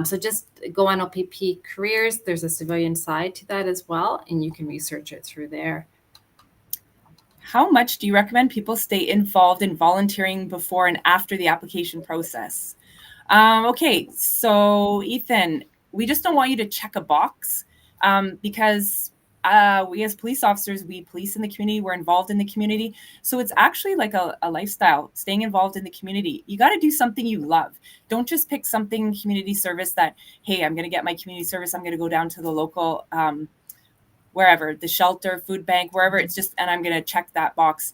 So just go on OPP Careers. There's a civilian side to that as well, and you can research it through there. How much do you recommend people stay involved in volunteering before and after the application process? Okay, so Ethan, we just don't want you to check a box because we as police officers, we police in the community, we're involved in the community. So it's actually like a lifestyle, staying involved in the community. You got to do something you love. Don't just pick something community service that, hey, I'm going to get my community service, I'm going to go down to the local wherever, the shelter, food bank, wherever, it's just, and I'm going to check that box.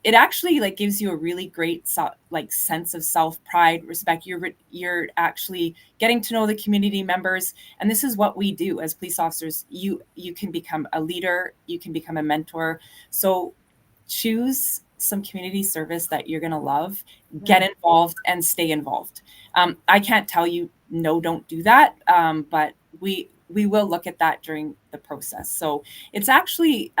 It actually gives you a really great sense of self-pride, respect. You're actually getting to know the community members, and this is what we do as police officers. You can become a leader, you can become a mentor. So choose some community service that you're going to love, get involved, and stay involved. I can't tell you, no, don't do that, but we will look at that during the process. So it's actually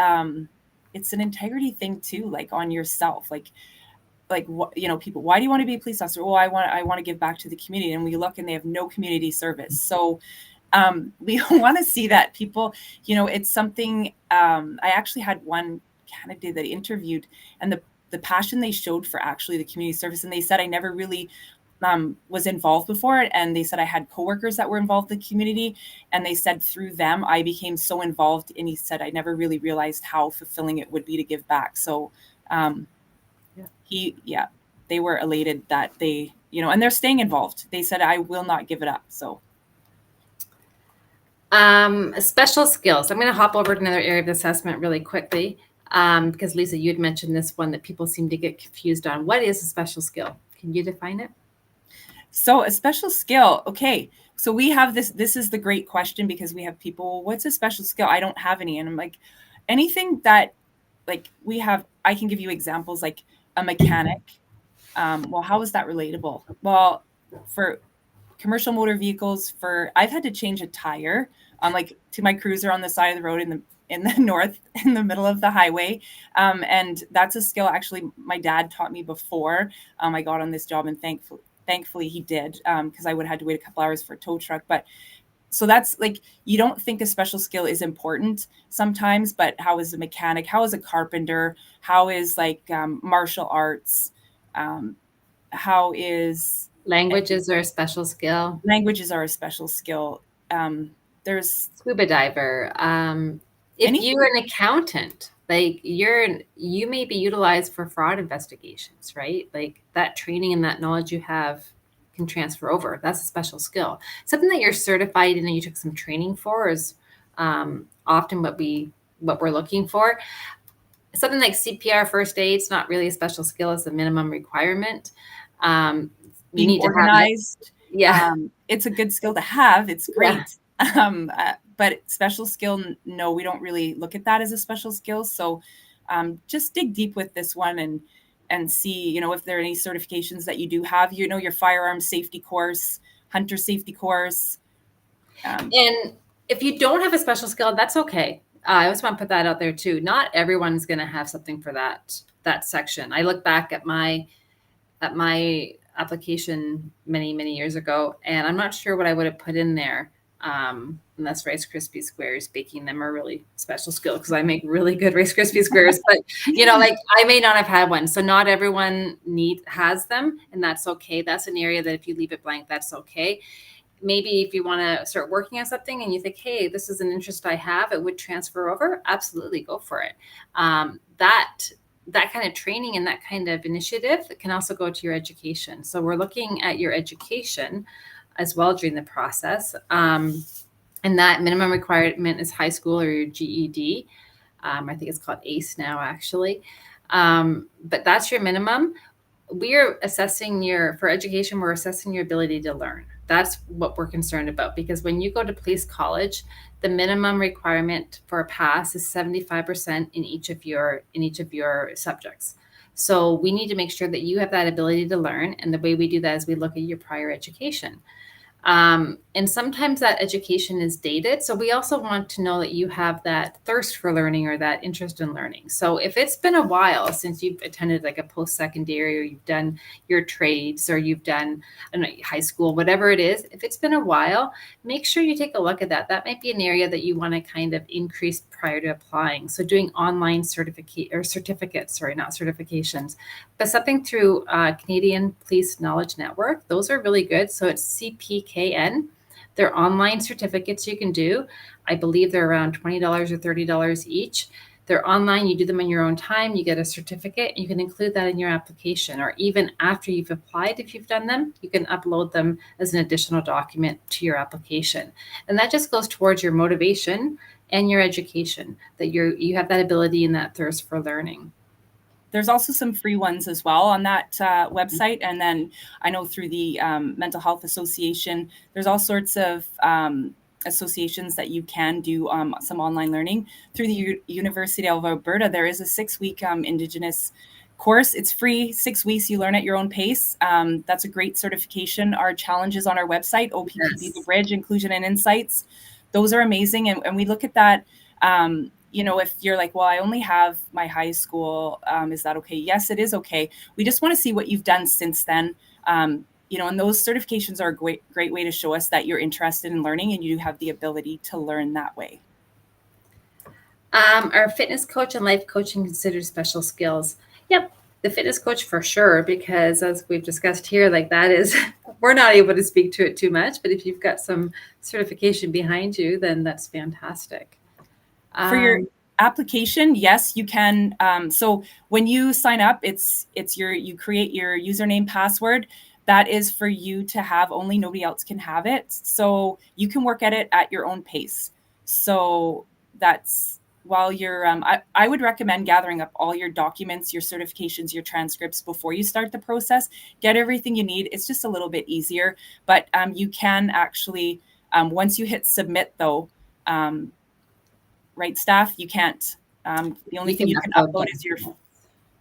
it's an integrity thing too, on yourself, what, people, why do you want to be a police officer? Oh, I want to give back to the community. And we look and they have no community service. So we want to see that people, it's something. I actually had one candidate that I interviewed, and the passion they showed for actually the community service, and they said, I never really was involved before. And they said, I had coworkers that were involved in the community, and they said through them, I became so involved. And he said, I never really realized how fulfilling it would be to give back. So they were elated that they, and they're staying involved. They said, I will not give it up. So. Special skills. I'm going to hop over to another area of assessment really quickly. Because Lisa, you'd mentioned this one that people seem to get confused on. What is a special skill? Can you define it? So a special skill. Okay. So we have this is the great question, because we have people, what's a special skill? I don't have any. And I'm like, anything that we have, I can give you examples, like a mechanic. Well, how is that relatable? Well, for commercial motor vehicles, I've had to change a tire on to my cruiser on the side of the road in the north, in the middle of the highway. And that's a skill actually my dad taught me before I got on this job, and thankfully he did, because I would have had to wait a couple hours for a tow truck. But so that's like, you don't think a special skill is important sometimes, but how is a mechanic, how is a carpenter, how is like martial arts, how is Languages are a special skill. languages are a special skill. There's Scuba diver. If you're anything. an accountant, like you may be utilized for fraud investigations, right? Like that training and that knowledge you have can transfer over. That's a special skill. Something that you're certified in and you took some training for is often what we're looking for. Something like CPR, first aid, it's not really a special skill; it's a minimum requirement. You Being need to have it. organized. Yeah, It's a good skill to have. It's yeah. great. But special skill, no, we don't really look at that as a special skill. So just dig deep with this one and see, if there are any certifications that you do have, your firearm safety course, hunter safety course. And if you don't have a special skill, that's okay. I always want to put that out there too. Not everyone's going to have something for that section. I look back at my application many years ago, and I'm not sure what I would have put in there. Unless Rice Krispie squares, baking them are really special skill because I make really good Rice Krispie squares. But like I may not have had one, so not everyone has them, and that's okay. That's an area that if you leave it blank, that's okay. Maybe if you want to start working on something and you think, hey, this is an interest I have, it would transfer over. Absolutely, go for it. That kind of training and that kind of initiative can also go to your education. So we're looking at your education as well during the process. And that minimum requirement is high school or your GED. I think it's called ACE now, actually. But that's your minimum. We're assessing for education, we're assessing your ability to learn. That's what we're concerned about, because when you go to police college, the minimum requirement for a pass is 75% in each of your subjects. So we need to make sure that you have that ability to learn. And the way we do that is we look at your prior education. And sometimes that education is dated. So we also want to know that you have that thirst for learning or that interest in learning. So if it's been a while since you've attended like a post-secondary, or you've done your trades, or you've done, I don't know, high school, whatever it is, if it's been a while, make sure you take a look at that. That might be an area that you want to kind of increase prior to applying. So doing online certificates, sorry, not certifications, but something through Canadian Police Knowledge Network. Those are really good. So it's CPKN. They're online certificates you can do. I believe they're around $20 or $30 each. They're online. You do them in your own time. You get a certificate. You can include that in your application, or even after you've applied, if you've done them, you can upload them as an additional document to your application. And that just goes towards your motivation and your education, that you have that ability and that thirst for learning. There's also some free ones as well on that website. And then I know through the Mental Health Association, there's all sorts of associations that you can do some online learning. Through the University of Alberta, there is a 6-week Indigenous course. It's free, 6 weeks. You learn at your own pace. That's a great certification. Our challenges on our website, OPPB, Yes. The Bridge, Inclusion and Insights, those are amazing. And we look at that. If you're like, well, I only have my high school, is that okay? Yes, it is okay. We just want to see what you've done since then. And those certifications are a great way to show us that you're interested in learning and you have the ability to learn that way. Are fitness coach and life coaching considered special skills? Yep, the fitness coach for sure, because as we've discussed here, like that is, we're not able to speak to it too much, but if you've got some certification behind you, then that's fantastic. For your application, yes, you can. So when you sign up, you create your username, password. That is for you to have only. Nobody else can have it. So you can work at it at your own pace. So that's while you're. I would recommend gathering up all your documents, your certifications, your transcripts before you start the process. Get everything you need. It's just a little bit easier, but you can actually once you hit submit though. Right, staff, you can't, the only You thing can you can upload upload is your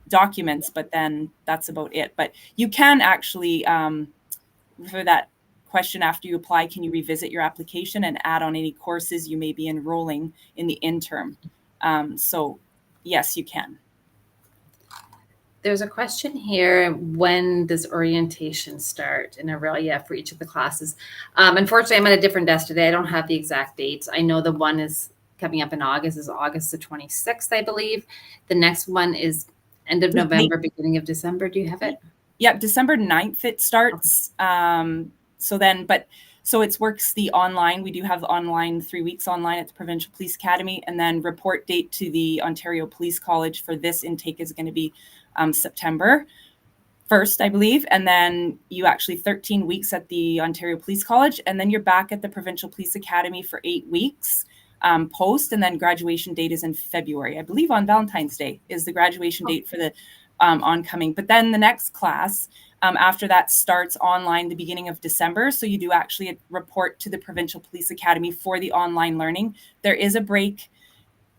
documents, but then that's about it. But you can actually, for that question after you apply, can you revisit your application and add on any courses you may be enrolling in the interim? So yes, you can. There's a question here. When does orientation start in Aurelia for each of the classes? Unfortunately, I'm at a different desk today. I don't have the exact dates. I know the one is coming up in August is August the 26th, I believe. The next one is end of November, beginning of December. Do you have it? Yeah, December 9th it starts. So it works the online. We do have online 3 weeks online at the Provincial Police Academy, and then report date to the Ontario Police College for this intake is going to be September 1st, I believe. And then you actually 13 weeks at the Ontario Police College, and then you're back at the Provincial Police Academy for 8 weeks post, and then graduation date is in February. I believe on Valentine's Day is the graduation date for the oncoming. But then the next class after that starts online the beginning of December. So you do actually report to the Provincial Police Academy for the online learning. There is a break.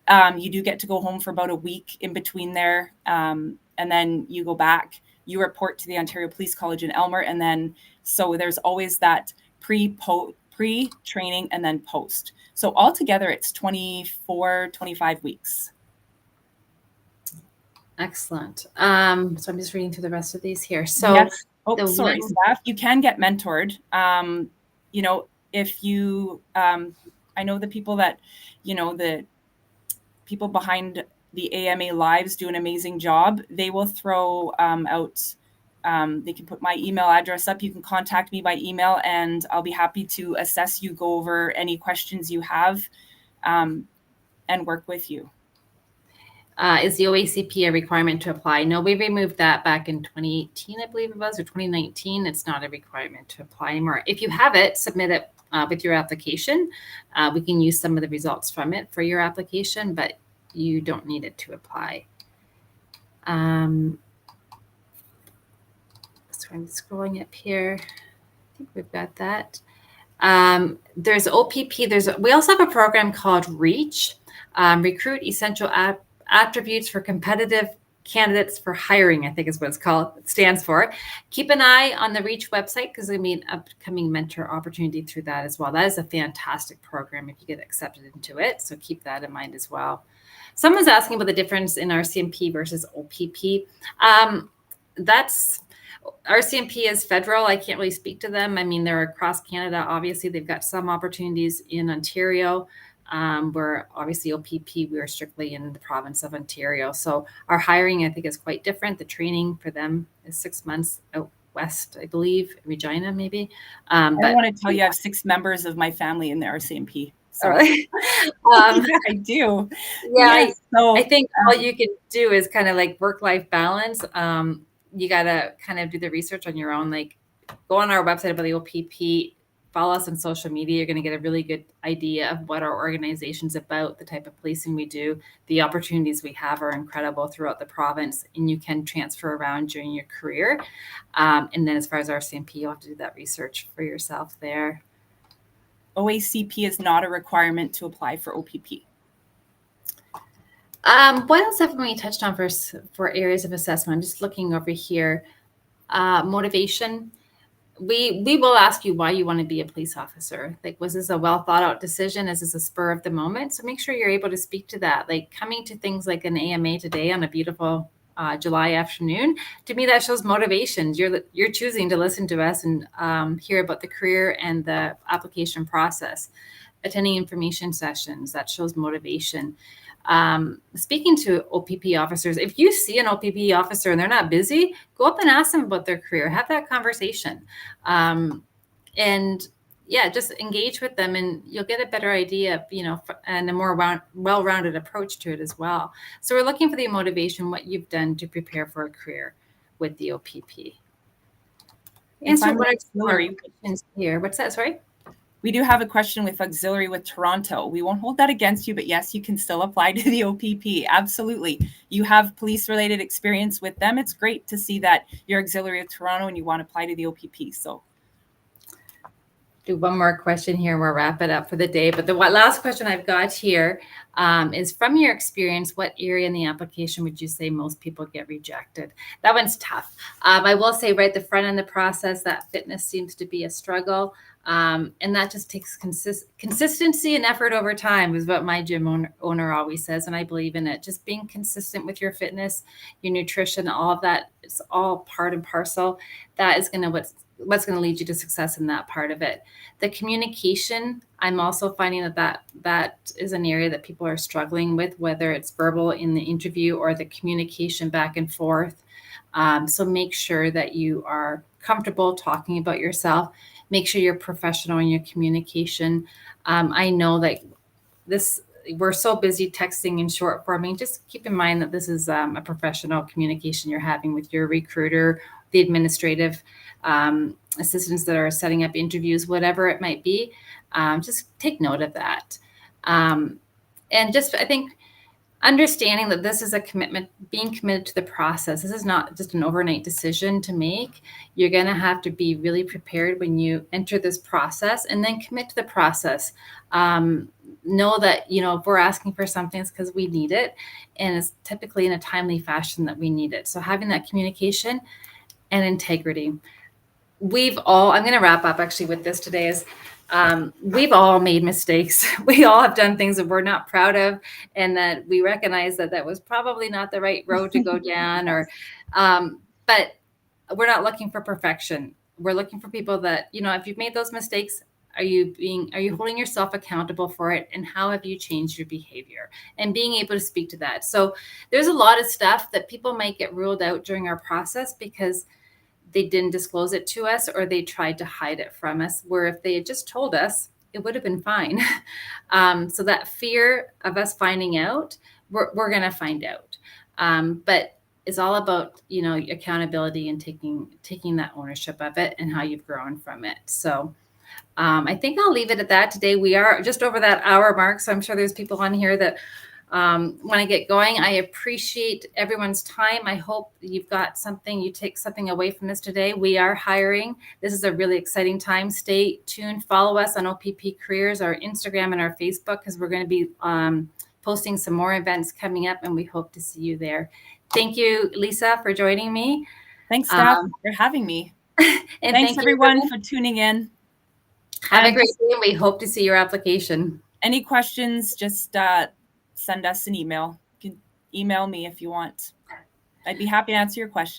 You do get to go home for about a week in between there. And then you go back, you report to the Ontario Police College in Elmer. And then, so there's always that pre-training and then post. So altogether it's 25 weeks. Excellent. So I'm just reading through the rest of these here. So yes. Staff, you can get mentored. If you, I know the people that, the people behind the AMA Lives do an amazing job. They will throw out, they can put my email address up. You can contact me by email and I'll be happy to assess you, go over any questions you have, and work with you. Is the OACP a requirement to apply? No, we removed that back in 2018, I believe it was, or 2019. It's not a requirement to apply anymore. If you have it, submit it with your application. We can use some of the results from it for your application, but you don't need it to apply. So I'm scrolling up here. I think we've got that. There's OPP. We also have a program called REACH, Recruit Essential Attributes for Competitive Candidates for Hiring, I think is what it's called. It stands for. Keep an eye on the REACH website because there'll be an upcoming mentor opportunity through that as well. That is a fantastic program if you get accepted into it. So keep that in mind as well. Someone's asking about the difference in RCMP versus OPP. RCMP is federal. I can't really speak to them. I mean, they're across Canada. Obviously, they've got some opportunities in Ontario. Where obviously OPP, we are strictly in the province of Ontario. So our hiring, I think, is quite different. The training for them is 6 months out west, I believe, Regina, maybe. I want to tell you, I have 6 members of my family in the RCMP. So right. Yeah, I do. Yeah, I think all you can do is kind of like work-life balance. You got to kind of do the research on your own. Like, go on our website about the OPP. Follow us on social media. You're going to get a really good idea of what our organization's about, the type of policing we do. The opportunities we have are incredible throughout the province, and you can transfer around during your career. And then as far as RCMP, you'll have to do that research for yourself there. OACP is not a requirement to apply for OPP. What else haven't we touched on for areas of assessment? I'm just looking over here. Motivation. We will ask you why you want to be a police officer. Like, was this a well thought out decision? Is this a spur of the moment? So make sure you're able to speak to that. Like, coming to things like an AMA today on a beautiful July afternoon, to me, that shows motivation. You're choosing to listen to us and hear about the career and the application process. Attending information sessions, that shows motivation. Speaking to OPP officers, if you see an OPP officer and they're not busy, go up and ask them about their career, have that conversation. And yeah, just engage with them and you'll get a better idea, and a more well-rounded approach to it as well. So we're looking for the motivation, what you've done to prepare for a career with the OPP. Answer what auxiliary questions here. What's that? Sorry? We do have a question with auxiliary with Toronto. We won't hold that against you, but yes, you can still apply to the OPP. Absolutely. You have police-related experience with them. It's great to see that you're auxiliary with Toronto and you want to apply to the OPP. So do one more question here and we'll wrap it up for the day. But the last question I've got here is, from your experience, what area in the application would you say most people get rejected? That one's tough. I will say right at the front end of the process, that fitness seems to be a struggle. And that just takes consistency and effort over time, is what my gym owner always says. And I believe in it. Just being consistent with your fitness, your nutrition, all of that, it's all part and parcel. That is going to what's going to lead you to success in that part of it. The communication, I'm also finding that is an area that people are struggling with, whether it's verbal in the interview or the communication back and forth. So make sure that you are comfortable talking about yourself. Make sure you're professional in your communication. I know that we're so busy texting and short forming. Just keep in mind that this is a professional communication you're having with your recruiter, the administrative assistants that are setting up interviews, whatever it might be. Just take note of that. And just, I think, understanding that this is a commitment, being committed to the process. This is not just an overnight decision to make. You're going to have to be really prepared when you enter this process, and then commit to the process. Know that, if we're asking for something, it's because we need it, and it's typically in a timely fashion that we need it. So having that communication and integrity. I'm going to wrap up actually with this today, is we've all made mistakes. We all have done things that we're not proud of, and that we recognize that was probably not the right road to go down, but we're not looking for perfection. We're looking for people that, if you've made those mistakes, are you holding yourself accountable for it? And how have you changed your behavior? And being able to speak to that. So there's a lot of stuff that people might get ruled out during our process because they didn't disclose it to us, or they tried to hide it from us, where if they had just told us, it would have been fine. So that fear of us finding out, we're going to find out. But it's all about, accountability and taking that ownership of it and how you've grown from it. So I think I'll leave it at that today. We are just over that hour mark, so I'm sure there's people on here that want to get going. I appreciate everyone's time. I hope you take something away from this today. We are hiring. This is a really exciting time. Stay tuned. Follow us on OPP Careers, our Instagram and our Facebook, because we're going to be posting some more events coming up, and we hope to see you there. Thank you, Lisa, for joining me. Thanks, Steph, for having me. And thanks everyone for tuning in. Have a great day, and we hope to see your application. Any questions, just send us an email. You can email me if you want. I'd be happy to answer your questions.